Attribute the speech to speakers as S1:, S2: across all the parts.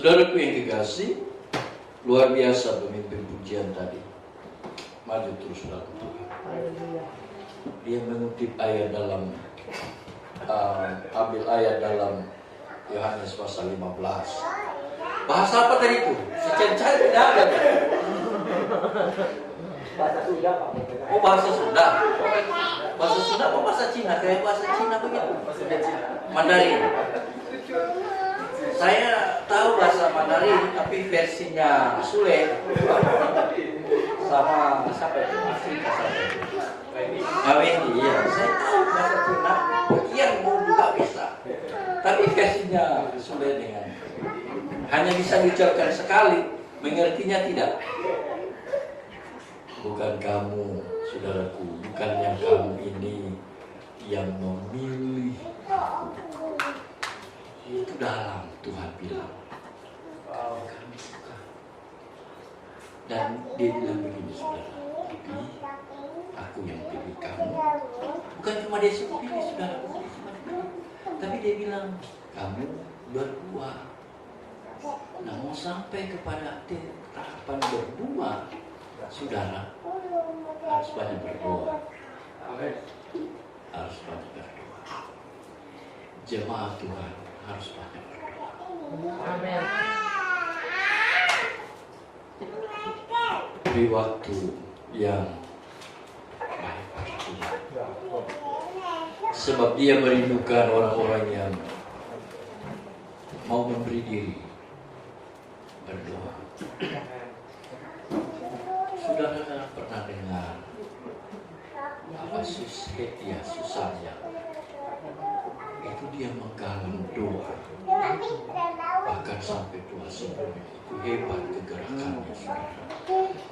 S1: Saudaraku yang kekasih, luar biasa pemimpin pujian tadi. Maju terus dalam Tuhan. Dia mengutip ayat dalam ambil ayat dalam Yohanes pasal 15. Bahasa apa tadi itu? Secancai tidak ada.
S2: Bahasa Sunda, Pak.
S1: Oh, bahasa Sunda. Bahasa Sunda apa bahasa Cina? Kayak bahasa Cina begitu. Mandarin. Saya tahu bahasa Mandarin, tapi versinya Sule sama siapa itu? Wendy, iya. Saya tahu bahasa Cina, bagian mau juga bisa. Tapi versinya Sule dengan hanya bisa diucapkan sekali, mengertinya tidak. Bukan kamu, saudaraku, bukannya kamu ini yang memilih aku. Itu dalam Tuhan bilang. Bukan. Dan dia bilang begini, saudara, pilih, aku yang pilih kamu. Bukan cuma dia suruh pilih, saudara, tapi dia bilang, kamu berbuah. Nah, mau sampai kepada tahapan berbuah, saudara, harus banyak berdoa. Harus banyak berdoa. Jemaat Tuhan harus banyak berdoa.
S3: Amin.
S1: Beri waktu yang baik bagi Tuhan. Sebab Dia merindukan orang-orang yang mau memberi diri berdoa. Saudara pernah dengar apa Hetia susahnya? Itu dia menggalang doa, bahkan sampai doa sebelumnya itu hebat kegerakannya, saudara.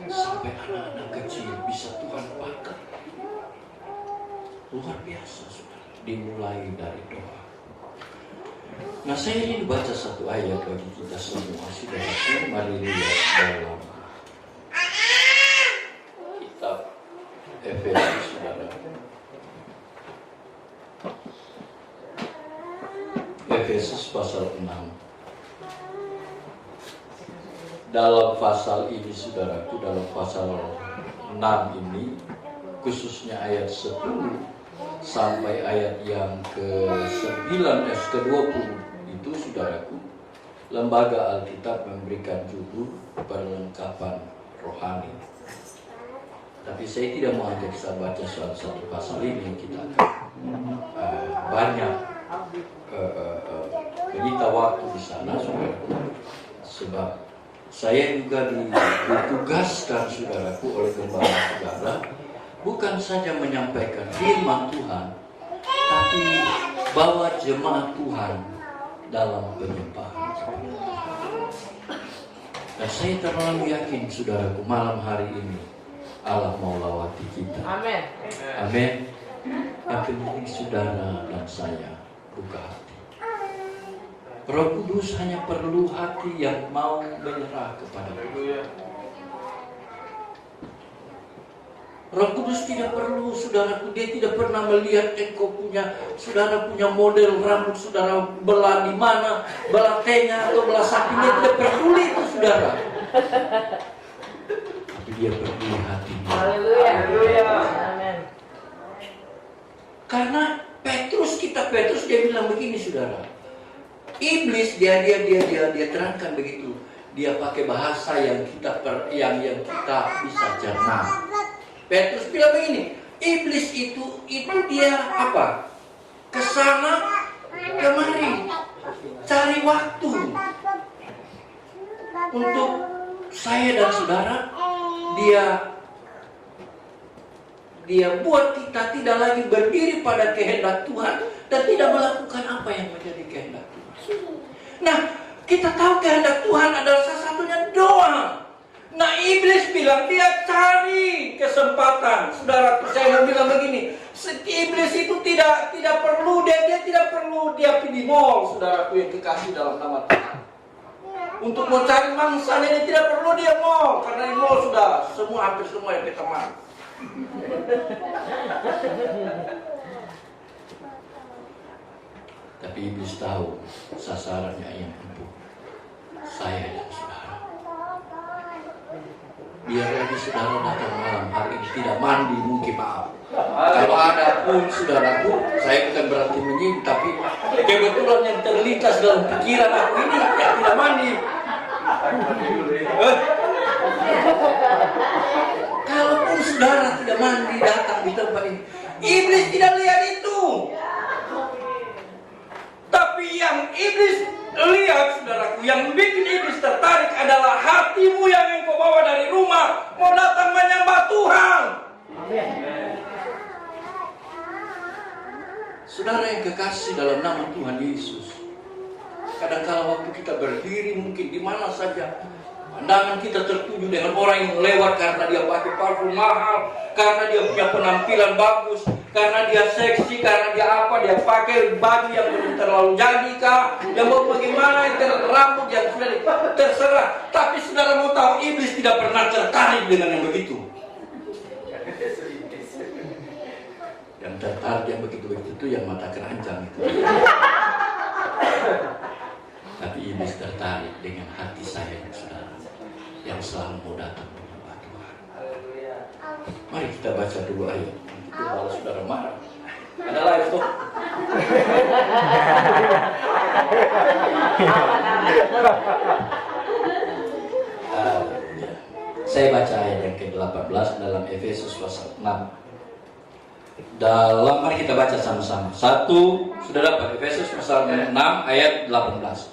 S1: Sampai anak-anak kecil bisa Tuhan pakai. Luar biasa, saudara. Dimulai dari doa. Nah, saya ingin baca satu ayat bagi kita semua, saudara. Mari lihat dalam kitab Efesus, saudara. Efesus pasal 6. Dalam pasal ini, saudaraku, dalam pasal 6 ini, khususnya ayat 10 sampai ayat yang ke-9, ke-20 itu, saudaraku, Lembaga Alkitab memberikan judul perlengkapan rohani. Tapi saya tidak mau ajak kita baca satu pasal ini, kita akan banyak menyita waktu di sana, saudaraku. Sebab saya juga ditugaskan, saudaraku, oleh gembala saudara, bukan saja menyampaikan firman Tuhan, tapi bawa jemaat Tuhan dalam penyembahan. Dan saya terlalu yakin, saudaraku, malam hari ini Allah mau lawati kita.
S3: Amin.
S1: Amin. Yang penting saudara dan saya buka hati. Roh Kudus hanya perlu hati yang mau menyerah kepada Tuhan. Roh Kudus tidak perlu, saudaraku, dia tidak pernah melihat engkau punya, saudara punya model rambut saudara belah di mana, belah tengah atau belah samping, dia tidak peduli itu, saudara. Tapi dia peduli hatinya.
S3: Haleluya. Amin.
S1: Karena Petrus dia bilang begini, saudara. Iblis dia terangkan begitu. Dia pakai bahasa yang kita bisa cerna. Petrus bilang begini, iblis itu dia apa? Kesana kemari, cari waktu untuk saya dan saudara. Dia buat kita tidak lagi berdiri pada kehendak Tuhan dan tidak melakukan apa yang menjadi kehendak Tuhan. Nah, kita tahu kehendak Tuhan adalah salah satunya doa. Nah, iblis bilang dia cari kesempatan. Saudara, saya mau bilang begini, iblis itu tidak perlu dia tidak perlu dia pergi mall, saudaraku yang kekasih dalam nama Tuhan. Untuk mencari mangsanya dia tidak perlu dia mall, karena di mall sudah hampir semua yang kita teman. Tapi iblis tahu sasarannya yang empuk. saya dan saudara. Biar lagi saudara datang malam hari ini tidak mandi, mungkin maaf. Kalau ada pun saudaraku, saya bukan berarti menyinggung, tapi kebetulan yang terlintas dalam pikiran aku ini yang tidak mandi. Kalaupun saudara tidak mandi datang di tempat ini, iblis tidak lihat itu. Tapi yang iblis lihat, saudaraku, yang bikin iblis tertarik adalah hatimu yang engkau bawa dari rumah mau datang menyembah Tuhan. Saudara yang kekasih dalam nama Tuhan Yesus, kadang-kala waktu kita berdiri mungkin di mana saja, pandangan kita tertuju dengan orang yang lewat karena dia pakai parfum mahal, karena dia punya penampilan bagus, karena dia seksi, karena dia apa, dia pakai baju yang belum terlalu jadi kah, dia mau bagaimana, rambut yang sudah terserah. Tapi saudara mau tahu, iblis tidak pernah tertarik dengan yang begitu. Yang tertarik yang begitu-begitu itu yang mata keranjang itu. Tapi iblis tertarik dengan hati saya yang saudara, yang selalu mau datang menyembah Tuhan. Mari kita baca dulu ayat. Itu kalau saudara marah. Ada live tuh. Saya baca ayat yang ke-18 dalam Efesus pasal 6. Mari kita baca sama-sama. 1, sudah dapat Efesus pasal 6 ayat 18.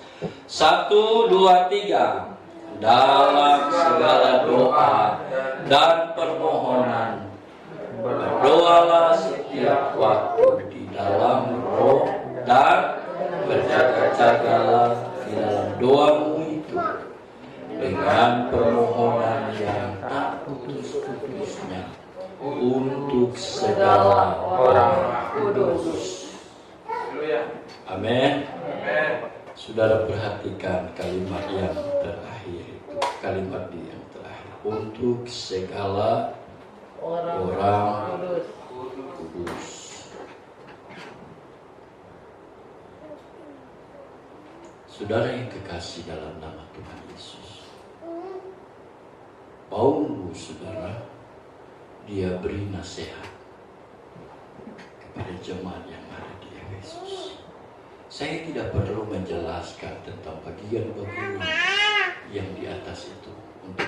S1: 1, 2, 3. Dalam segala doa dan permohonan berdoalah setiap waktu di dalam roh dan berjaga-jagalah di dalam doamu itu dengan permohonan yang tak putus-putusnya untuk segala orang kudus. Amin. Saudara perhatikan kalimat yang terakhir itu, kalimat yang terakhir, untuk segala orang kudus. Saudara yang kekasih dalam nama Tuhan Yesus, Paulus, saudara, dia beri nasihat kepada jemaat yang ada di Efesus. Saya tidak perlu menjelaskan tentang bagian-bagian yang di atas itu untuk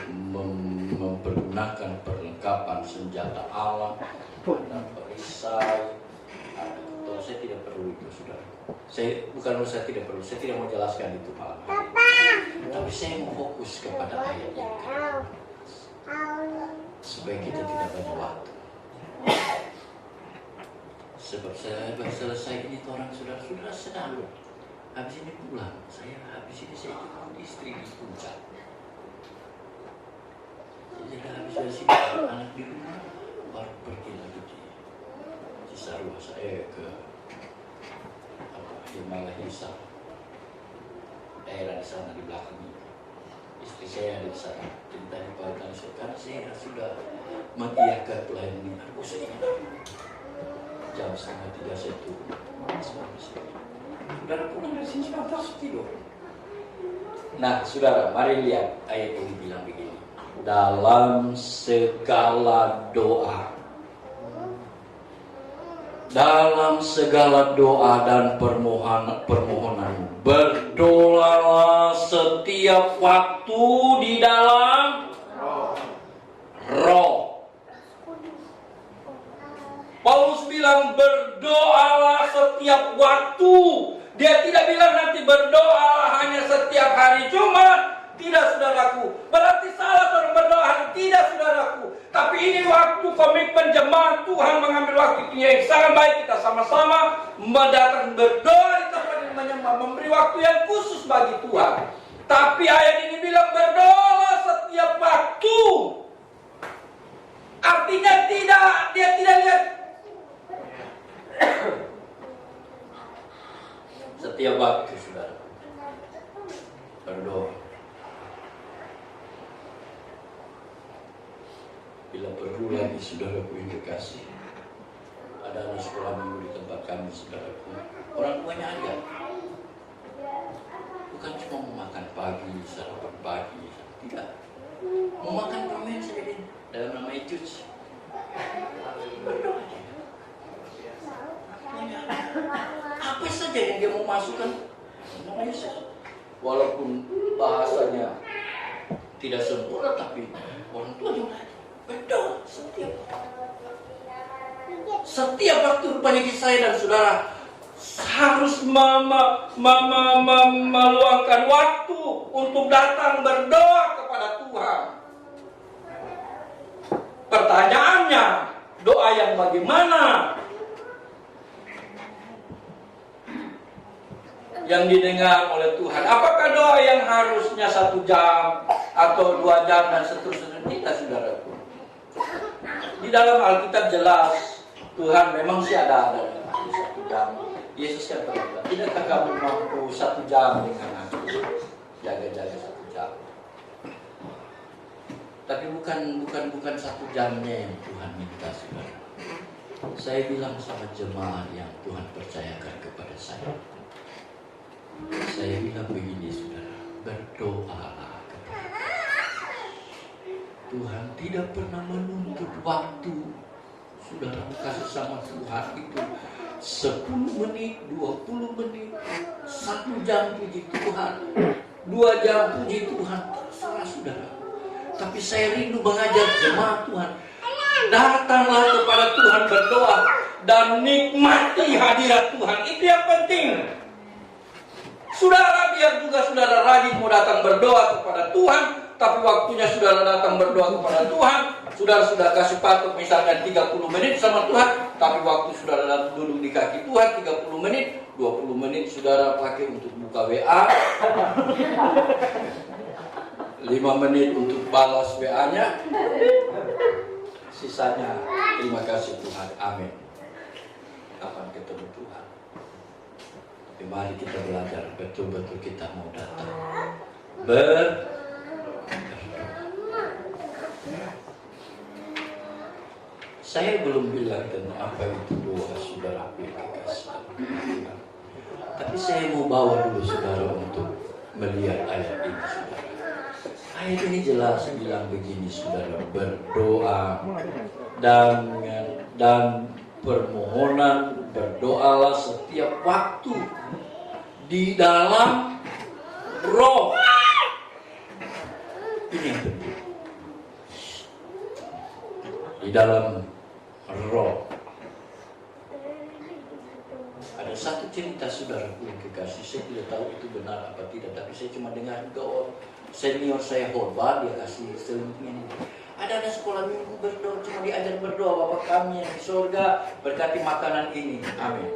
S1: mempergunakan perlengkapan senjata Allah dan perisai. Saya tidak perlu itu, saudara. Saya tidak perlu. Saya tidak mau jelaskan itu malam hari ini. Tapi saya mau fokus kepada ayat yang kedua, supaya kita tidak banyak waktu. Sebab saya selesai ini orang saudara sedang habis ini pulang. Saya ikut istri di puncak. Jadi habis dari sini anak di rumah baru pergi lagi di Cisarua. Saya ke Himalaya Hisar, daerah di sana di belakang ini. Istri saya ada di sana. Jadi tadi pagi karena saya sudah mengiyakan pelayan ini. Aku saya jam 2:30 saya turun. Saudara pulang dari sini sebentar tidur. Nah, saudara, mari lihat ayat ini bilang begini. Dalam segala doa dan permohonan berdoalah setiap waktu di dalam roh. Paulus bilang berdoalah setiap waktu. Dia tidak bilang nanti berdoa hanya setiap hari Jumat. Tidak, saudaraku. Berarti salah orang berdoa. Tidak, saudaraku. Tapi ini waktu komitmen jemaat Tuhan mengambil waktu yang sangat baik. Kita sama-sama mendatang berdoa di tempat ini menyembah, memberi waktu yang khusus bagi Tuhan. Tapi ayat ini bilang berdoalah setiap waktu. Artinya dia tidak lihat setiap waktu, saudara, berdoa. Bila perlu lagi, saudaraku yang kekasih, ada anak sekolah minggu di tempat kami, saudaraku. Orang tuanya ada. bukan cuma mau makan pagi, sarapan pagi, tidak. Mau makan permen saja dalam nama Yesus. Berdoa dia. Apa saja yang dia mau masukkan nama Yesus. Walaupun bahasanya tidak sempurna, tapi orang tua juga berdoa setiap waktu. Rupanya saya dan saudara harus meluangkan waktu untuk datang berdoa kepada Tuhan. Pertanyaannya, doa yang bagaimana? Yang didengar oleh Tuhan. Apakah doa yang harusnya 1 jam atau 2 jam dan seterusnya? Tidak, saudaraku. Di dalam Alkitab jelas Tuhan memang sih ada dalam 1 jam. Yesus kan berkata, tidakkah kamu mampu 1 jam dengan aku? Jaga-jaga 1 jam. Tapi bukan 1 jamnya yang Tuhan minta, saudara. Saya bilang sama jemaat yang Tuhan percayakan kepada saya. Saya bilang begini, saudara, berdoalah kepada Tuhan. Tidak pernah menuntut waktu. Saudara kasih sama Tuhan itu 10 menit, 20 menit, 1 jam puji Tuhan, 2 jam puji Tuhan, terserah saudara. Tapi saya rindu mengajar jemaat Tuhan, datanglah kepada Tuhan berdoa dan nikmati hadirat Tuhan. Itu yang penting. Saudara, biar juga saudara rajin mau datang berdoa kepada Tuhan, tapi waktunya saudara datang berdoa kepada Tuhan, saudara sudah kasih patok misalkan 30 menit sama Tuhan, tapi waktu saudara duduk di kaki Tuhan 30 menit, 20 menit saudara pakai untuk buka WA, 5 menit untuk balas WA-nya, sisanya terima kasih Tuhan, amin. Kapan ketemu Tuhan? Tapi mari kita belajar betul-betul kita mau datang Saya belum bilang tentang apa itu doa saudara kasih. Tapi saya mau bawa dulu saudara untuk melihat ayat ini, saudara. Ayat ini jelas bilang begini, saudara, berdoa dan permohonan, berdoalah setiap waktu di dalam roh. Ini yang penting. Di dalam roh. Ada satu cerita saudaraku yang kekasih, saya tidak tahu itu benar apa tidak, tapi saya cuma dengar juga senior saya khotbah, dia kasih selentingan ini. Ada sekolah minggu berdoa, cuma diajar berdoa, Bapa kami yang di surga berkati makanan ini, amin.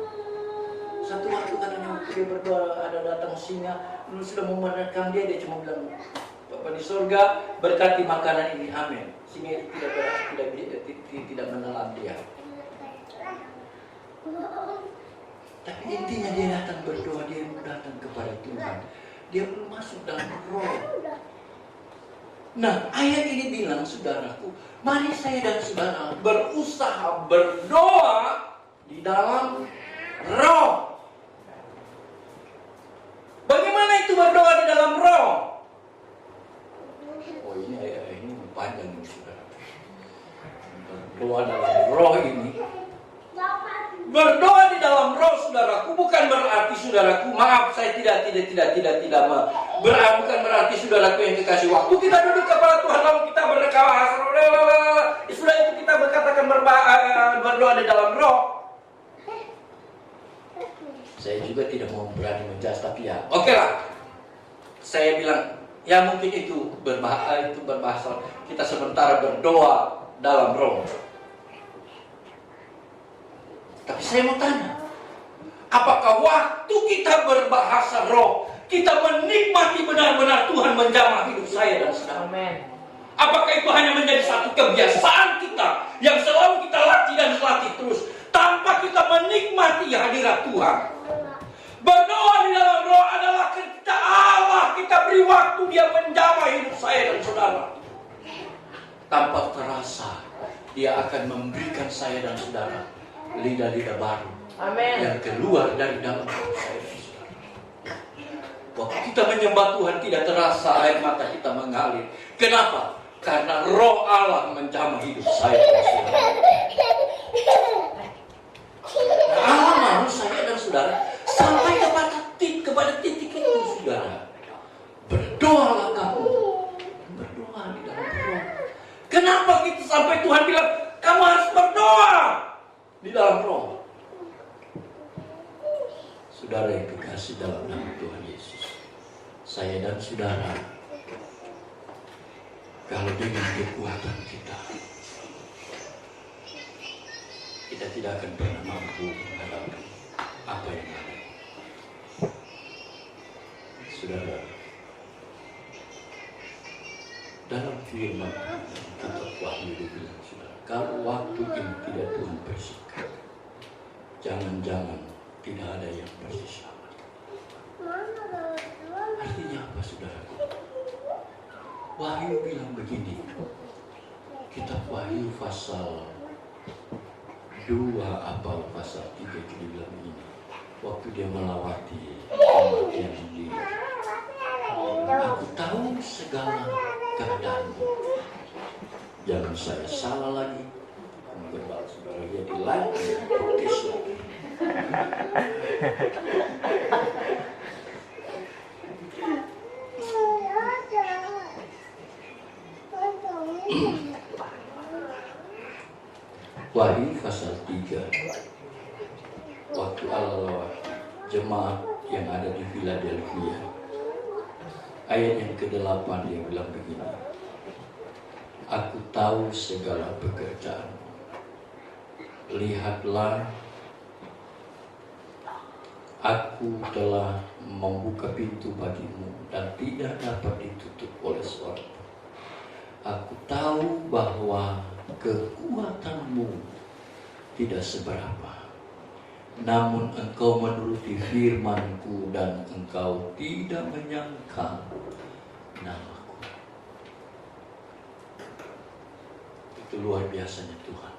S1: Satu waktu katanya waktu dia berdoa, ada datang singa, lu sudah memenangkan dia cuma bilang, Bapa di surga berkati makanan ini, amin. Singa itu tidak menelan dia. Tapi intinya dia datang berdoa, dia datang kepada Tuhan. Dia belum masuk dalam roh. Nah, ayat ini bilang, saudaraku, mari saya dan saudara berusaha berdoa di dalam roh. Bagaimana itu berdoa di dalam roh? Oh, ini panjang nih, saudara. Berdoa dalam roh ini. Berdoa di dalam roh, saudaraku, bukan berarti saudaraku, maaf, saya bukan berarti saudaraku yang dikasih waktu kita duduk kepada Tuhan lalu kita berdoa, sudah itu kita berkatakan berdoa di dalam roh. Saya juga tidak mau berani menjelas, tapi ya, oke lah. Saya bilang, ya mungkin itu berbahasa kita sementara berdoa dalam roh. Tapi saya mau tanya, apakah waktu kita berbahasa roh, kita menikmati benar-benar Tuhan menjamah hidup saya dan saudara?
S3: Amin.
S1: Apakah itu hanya menjadi satu kebiasaan kita yang selalu kita latih dan latih terus, tanpa kita menikmati hadirat Tuhan? Berdoa di dalam roh adalah ketika Allah kita beri waktu Dia menjamah hidup saya dan saudara. Tanpa terasa Dia akan memberikan saya dan saudara lidah-lidah baru.
S3: Amin.
S1: Yang keluar dari dalam hidup saya dan saudara. Waktu kita menyembah Tuhan tidak terasa air mata kita mengalir. Kenapa? Karena Roh Allah menjamah hidup saya dan saudara. Allah mau saya dan saudara sampai kepada titik itu, saudara. Berdoalah kamu. Berdoa di dalam Roh. Kenapa kita sampai Tuhan bilang kamu harus berdoa di dalam Roh? Saudara yang kekasih dalam nama Tuhan Yesus, saya dan saudara, kalau dengan kekuatan kita tidak akan pernah mampu menghadapi apa yang ada. Saudara, dalam firman kitab Wahyu dibilang, saudara, kalau waktu ini tidak Tuhan bersihkan, jangan-jangan tidak ada yang bersih selamat. Artinya apa, saudara? Wahyu bilang begini, kitab Wahyu pasal 2 apa pasal 3 itu dibilang begini, waktu dia melawati kematian di, aku tahu segala keadaanmu. Jangan saya salah lagi, berbal saudara dia di lain protes lagi. Wahyu pasal 3, waktu Allah lawat jemaat yang ada di Philadelphia, ayat yang ke-8 dia bilang begini, aku tahu segala pekerjaanmu, lihatlah aku telah membuka pintu bagimu dan tidak dapat ditutup oleh seorang. Aku tahu bahwa kekuatanmu tidak seberapa, namun engkau menuruti firman-Ku dan engkau tidak menyangkal namaku. Itu luar biasanya Tuhan.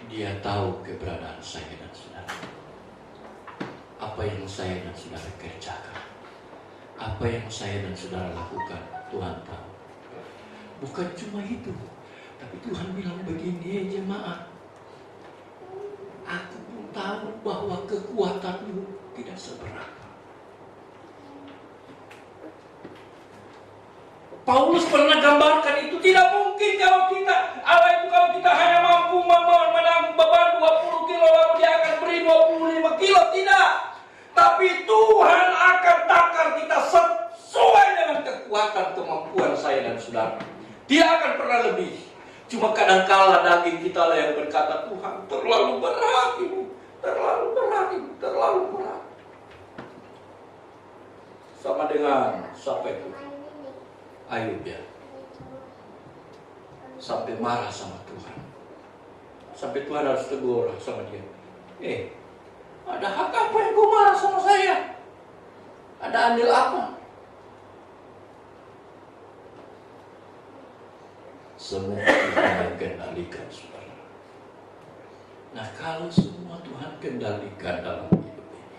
S1: Dia tahu keberadaan saya dan saudara. Apa yang saya dan saudara kerjakan, apa yang saya dan saudara lakukan, Tuhan tahu. Bukan cuma itu, tapi Tuhan bilang begini, jemaat, aku pun tahu bahwa kekuatanmu tidak seberapa. Paulus pernah gambarkan itu, tidak mungkin kalau kita hanya mampu menanggung beban 20 kilo lalu dia akan beri 25 kilo, tidak. Tapi Tuhan akan takar kita sesuai dengan kekuatan kemampuan saya dan saudara. Dia akan pernah lebih. Cuma kadang-kala daging kita lah yang berkata, Tuhan terlalu berat ini, terlalu berat ini, terlalu berat. Sama dengan siapa itu? Ayub ya. Sampai marah sama Tuhan. Sampai Tuhan harus tegur sama dia. Ada hak apa yang kau marah sama saya? Ada andil apa? Semua Tuhan yang kendalikan, saudara. Nah, kalau semua Tuhan kendalikan dalam hidup ini,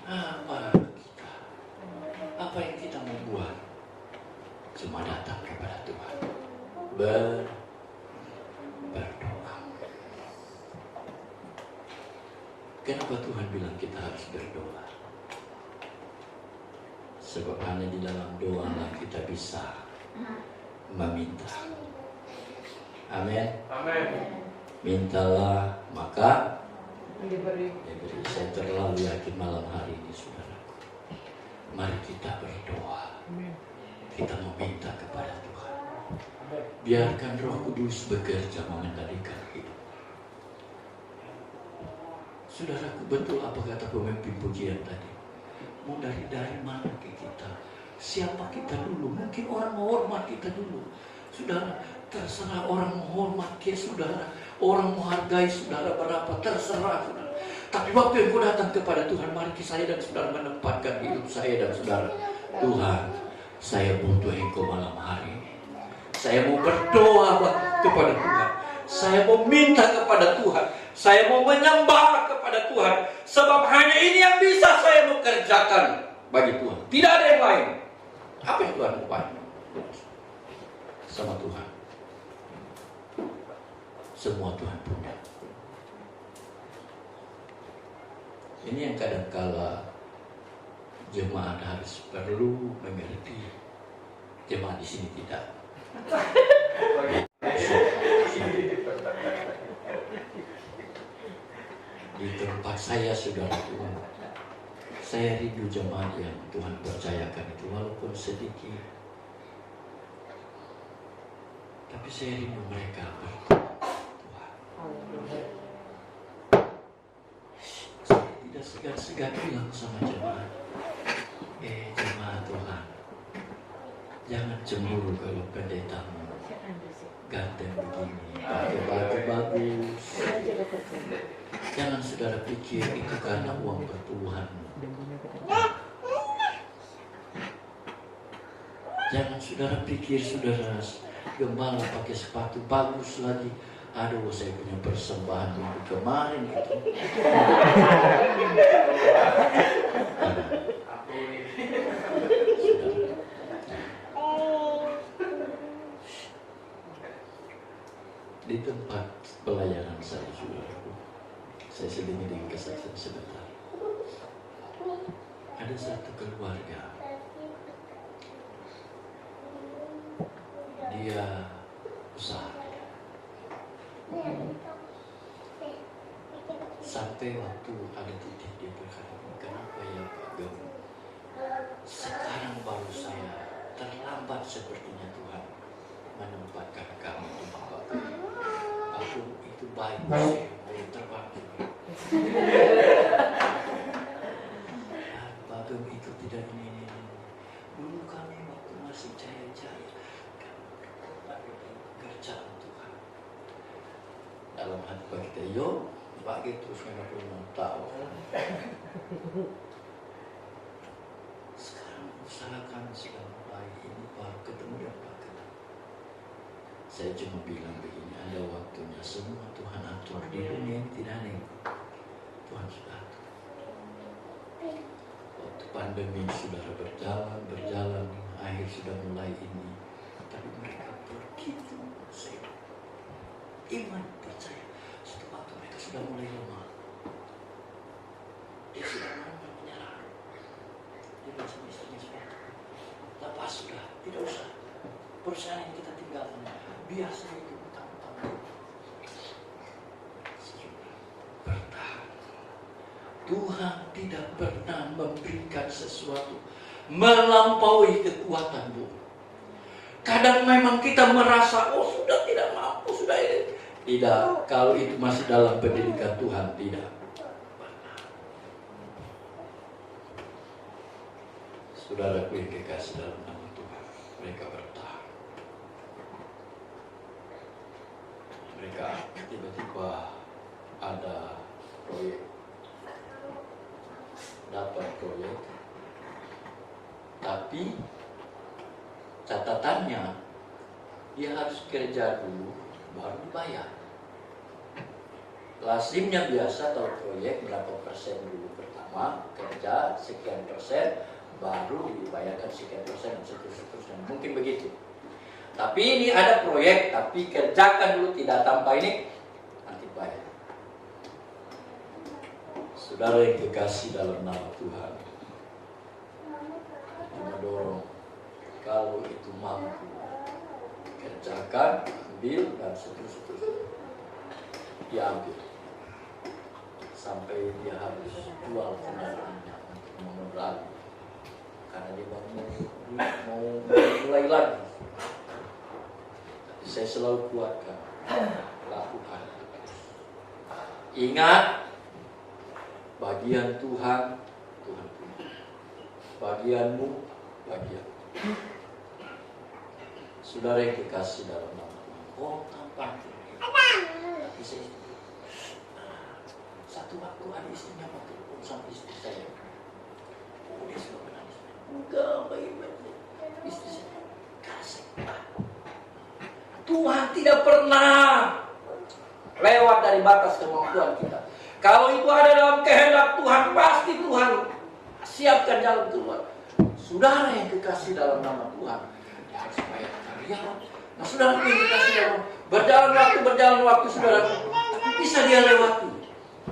S1: apa kita? Apa yang kita mau buat? Cuma datang kepada Tuhan, berdoa. Kenapa Tuhan bilang kita harus berdoa? Sebab hanya di dalam doa lah kita bisa meminta. Amin.
S3: Amin.
S1: Mintalah maka
S3: Diberi.
S1: Saya terlalu yakin malam hari ini, saudaraku. Mari kita berdoa. Kita meminta kepada Tuhan. Biarkan Roh Kudus bekerja mengendalikan hidup. Saudaraku, betul apa kata pemimpin pujian tadi? Mau dari mana ke kita? Siapa kita dulu? Mungkin orang menghormat kita dulu. Saudara, terserah orang menghormat ke saudara. Orang menghargai saudara berapa, terserah saudara. Tapi waktu yang kau datang kepada Tuhan, mari saya dan saudara menempatkan hidup saya dan saudara. Tuhan, saya butuh Engkau malam hari ini. Saya mau berdoa kepada Tuhan. Saya mau minta kepada Tuhan. Saya mau menyembah kepada Tuhan. sebab hanya ini yang bisa saya bekerjakan bagi Tuhan. Tidak ada yang lain. Apa yang Tuhan lupain sama Tuhan? Semua Tuhan punya. Ini yang kadangkala jemaat harus perlu mengerti. Jemaat di sini tidak. Di tempat saya, saudara Tuhan, saya rindu jemaat yang Tuhan percayakan itu walaupun sedikit. Tapi saya rindu mereka berdoa. Saya tidak segan-segan bilang sama jemaat, jemaat Tuhan, jangan cemburu kalau pendetamu ganteng begini, pakai baju bagus. Jangan saudara pikir itu karena uang perpuluhan. Jangan saudara pikir saudara gembala pakai sepatu bagus lagi. Aduh, saya punya persembahan minggu kemarin itu. Di tempat pelayanan saya, saudaraku, saya selingi dengan kesaksian sebentar. Ada satu keluarga, dia usaha. Sampai waktu ada titik dia berkata, kenapa ya Pak Gemu? Sekarang baru saya terlambat sepertinya Tuhan menempatkan kami di tempat ini. Aku itu baik sih, mau terbang juga. Pak Gemu itu tidak ini. Dulu kami waktu masih jaya-jaya, kami kerjaan Tuhan. Dalam hati bagi kita, yo, bagi terus mereka pun mau tahu. Sekarang usahakan sudah mulai ini baru ketemu dan pakai. Saya cuma bilang begini, ada waktunya semua Tuhan atur di dunia ini tidak ada yang Tuhan sudah atur. Waktu pandemi sudah berjalan, akhir sudah mulai ini, tapi mereka begitu saya iman percaya. Suatu waktu mereka sudah mulai lemah. Dia sudah mulai menyerah. Dia bilang sama istrinya sudah, lepas sudah, tidak usah. Perusahaan yang kita tinggalkan, biasa itu utang-utang. Bertahan. Tuhan tidak pernah memberikan sesuatu melampaui kekuatanmu. Kadang memang kita merasa, oh sudah tidak mampu, sudah ini. Tidak, kalau itu masih dalam pendidikan Tuhan, tidak. Saudaraku yang kekasih dalam nama Tuhan, mereka bertahan. Mereka tiba-tiba ada proyek, dapat proyek, tapi catatannya dia harus kerja dulu baru dibayar. Lazimnya biasa kalau proyek berapa persen dulu pertama kerja sekian persen baru dibayarkan sekian persen dan seterusnya. Mungkin begitu. Tapi ini ada proyek tapi kerjakan dulu tidak tanpa ini nanti bayar. Saudara yang kekasih dalam nama Tuhan, mendorong kalau itu mampu kerjakan, ambil dan seterusnya diambil sampai dia harus jual kendaraannya untuk mengurangi karena dia mau mulai lagi. Tapi saya selalu kuatkan, lakukan. Ingat, bagian Tuhan, Tuhan punya. Bagianmu, bagian. Saudara yang dikasih dalam nama Tuhan, oh tampak. Tapi saya satu waktu ada istrinya waktu sama istri saya. Oh dia suka menangis. Enggak, baik-baik. Istri saya kasih. Tuhan tidak pernah lewat dari batas kemampuan kita. Kalau itu ada dalam kehendak Tuhan, pasti Tuhan siapkan jalan keluar. Saudara yang kekasih dalam nama Tuhan, dia harus bayar karyawan. Nah, saudara yang kekasih dalam berjalan waktu saudara, tapi bisa dia lewati.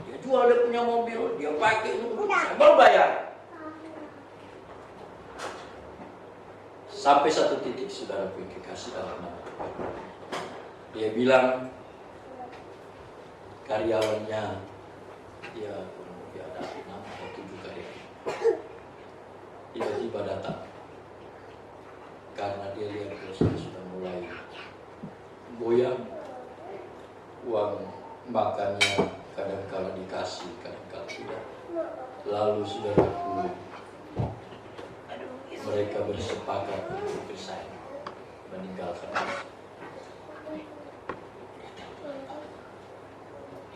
S1: Dia jual, dia punya mobil, dia pakai untuk berbayar. Sampai satu titik saudara yang kekasih dalam nama Tuhan, dia bilang karyawannya, dia ada 6 atau 7 karyawan, tiba-tiba datang karena dia lihat bosnya sudah mulai goyang, uang makannya kadang-kala dikasih, kadang-kala tidak. Lalu saudaraku, mereka bersepakat untuk resign, meninggalkan.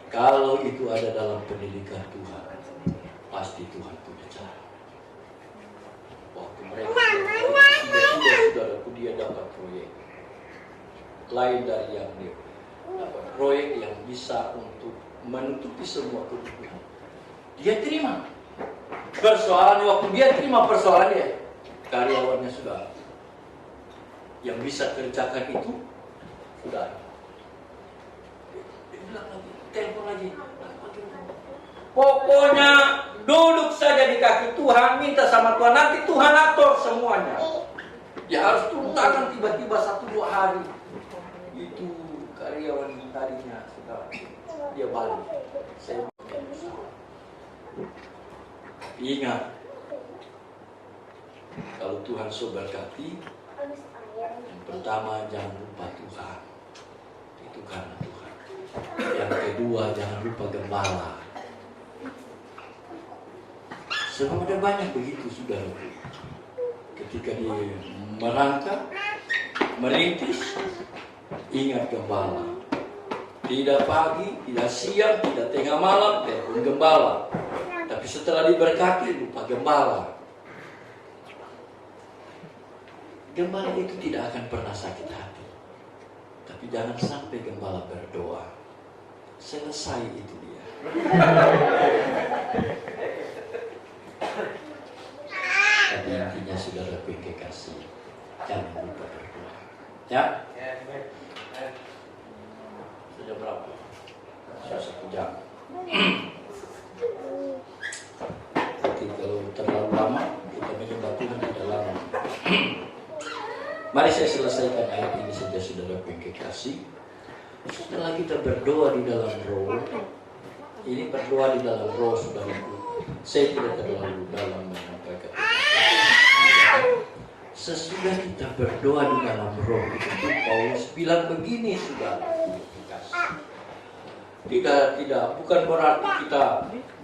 S1: Kalau itu ada dalam pendidikan Tuhan, pasti Tuhan punya cara. Waktu mereka saudaraku, dia dapat proyek lain dari yang dia dapat, proyek yang bisa untuk menutupi semua kebutuhan. Dia terima. Persoalan waktu dia terima persoalannya, karyawannya sudah yang bisa kerjakan itu sudah. Dia bilang lagi, telepon lagi. Pokoknya duduk saja di kaki Tuhan, minta sama Tuhan, nanti Tuhan atur semuanya. Ya harus turun tangan tiba-tiba 1-2 hari. Itu karyawan tadinya sudah dia balik. Saya ingat, kalau Tuhan so berkati, yang pertama jangan lupa Tuhan. Itu karena Tuhan. Yang kedua jangan lupa gembala. Sebab ada banyak begitu saudara. Ketika dia merangkak, merintis, ingat gembala. Tidak pagi, tidak siang, tidak tengah malam, telepon gembala. Tapi setelah diberkati, lupa gembala. Gembala itu tidak akan pernah sakit hati. Tapi jangan sampai gembala berdoa. Selesai itu dia. Tapi intinya saudara kekasih, jangan lupa berdoa. Ya? Sudah berapa? Sudah 1 jam. Jadi kalau terlalu lama, kita menyembah Tuhan tidak lama. Mari saya selesaikan ayat ini saja saudara kekasih. Setelah kita berdoa di dalam roh, ini berdoa di dalam roh saudaraku. Saya tidak terlalu dalam menyampaikan. Sesudah kita berdoa di dalam roh, itu Paulus bilang begini saudaraku. Tidak, bukan berarti kita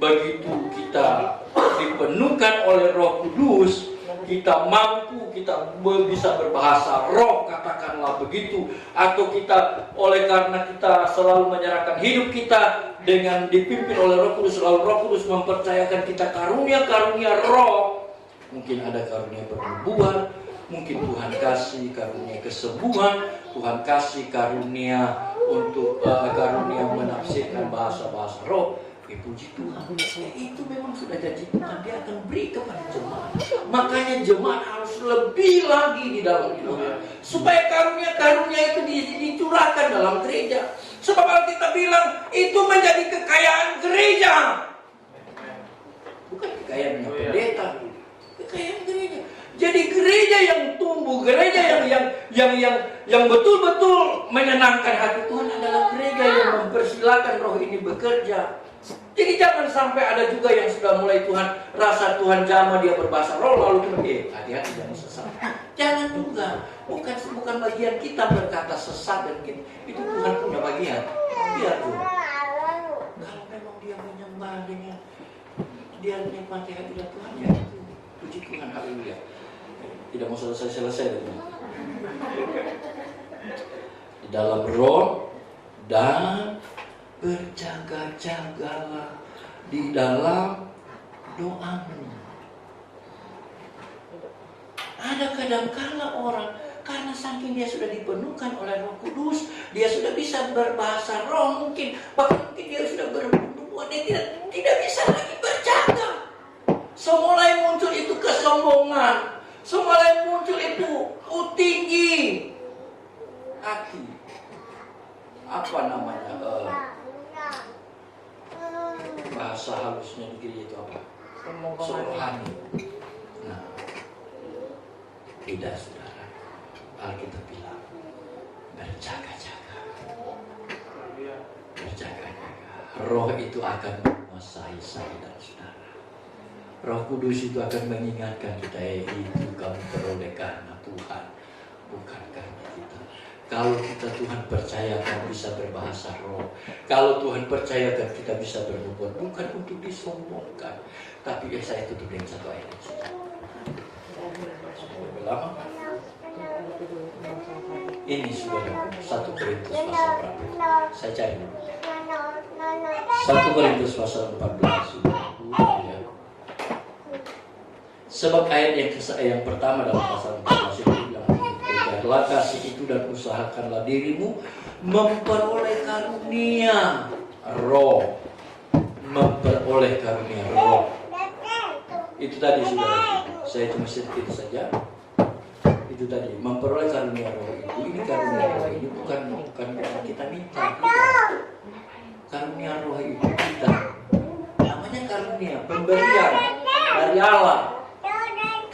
S1: begitu kita dipenuhkan oleh Roh Kudus, kita mampu, kita bisa berbahasa roh, katakanlah begitu, atau kita oleh karena kita selalu menyerahkan hidup kita dengan dipimpin oleh Roh Kudus, lalu Roh Kudus mempercayakan kita karunia-karunia roh. Mungkin ada karunia pernubuatan, mungkin Tuhan kasih karunia kesembuhan, Tuhan kasih karunia untuk karunia menafsirkan bahasa-bahasa roh. Puji Tuhan, itu memang sudah janji Tuhan, dia akan beri kepada jemaat. Makanya jemaat harus lebih lagi di dalam Tuhan, supaya karunia-karunia itu dicurahkan dalam gereja. Sebab Alkitab bilang itu menjadi kekayaan gereja, bukan kekayaan pendeta, kekayaan gereja. Jadi gereja yang tumbuh, gereja yang betul-betul menyenangkan hati Tuhan adalah gereja yang mempersilakan roh ini bekerja. Jadi jangan sampai ada juga yang sudah mulai Tuhan rasa Tuhan jamah dia berbahasa roh lalu kemudian hati-hati jangan sesat. Jangan juga, bukan bagian kita berkata sesat dan gitu. Itu Tuhan punya bagian. Biar tuh. Kalau memang dia menyembah dengan dia menikmati hadirat Tuhan, ya itu puji Tuhan, haleluya. Tidak mau selesai dari ini. Di dalam roh dan berjaga-jagalah di dalam doamu. Ada kadang-kala orang karena saking dia sudah dipenuhkan oleh Roh Kudus, dia sudah bisa berbahasa roh, bahkan mungkin dia sudah membuat dia tidak bisa lagi berjaga. Semulai muncul itu kesombongan, semulai muncul itu tinggi hati. Apa namanya? Bahasa halusnya di gereja itu apa? Rohani. Nah, tidak saudara. Alkitab bilang berjaga-jaga. Berjaga-jaga. Roh itu akan menguasai saya dan saudara. Roh Kudus itu akan mengingatkan kita, itu kamu peroleh karena Tuhan, bukan karena kita. Kalau kita Tuhan percayakan bisa berbahasa roh, kalau Tuhan percayakan kita bisa bernubuat, bukan untuk disombongkan. Tapi saya tutup dengan satu ayat. Lama? Ini sudah 1 Korintus pasal berapa? Saya cari dulu. 1 Korintus pasal 14 sudah. Ya. Sebab ayat yang pertama dalam pasal 14 itu bilang, kejarlah kasih itu dan usahakanlah dirimu memperoleh karunia roh. Memperoleh karunia roh. Itu tadi saudara, saya cuma sedikit saja. Itu tadi, memperoleh karunia roh itu. Ini karunia roh ini bukan kita minta. Karunia roh itu kita, namanya karunia, pemberian dari Allah.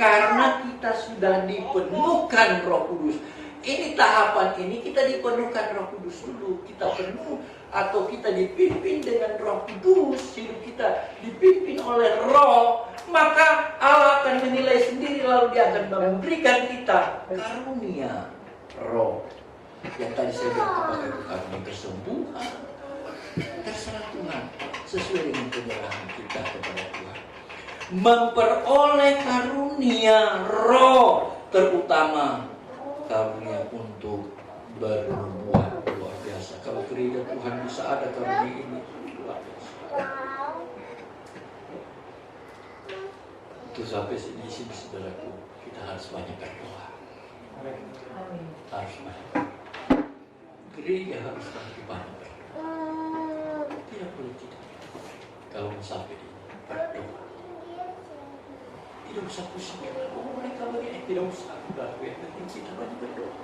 S1: Karena kita sudah dipenuhkan Roh Kudus. Ini tahapan ini kita dipenuhkan Roh Kudus dulu. Kita penuh atau kita dipimpin dengan Roh Kudus. Hidup kita dipimpin oleh Roh. Maka Allah akan menilai sendiri, lalu Dia akan memberikan kita karunia Roh. Yang tadi saya bilang apakah itu karunia kesembuhan, terserah Tuhan, sesuai dengan penyerahan kita kepada Tuhan. Memperoleh karunia roh, terutama karunia untuk berbuat luar biasa. Kalau gereja Tuhan bisa ada karunia ini, luar biasa. Itu sampai di sini saudaraku, kita harus banyak berdoa. Harus banyak berdoa. Gereja harus banyak berdoa. Tidak boleh tidak. Kalau mau sampai di berdoa. Tidak usah pusing. Oh, mereka begini. Tidak usah. Yang penting kita banyak berdoa.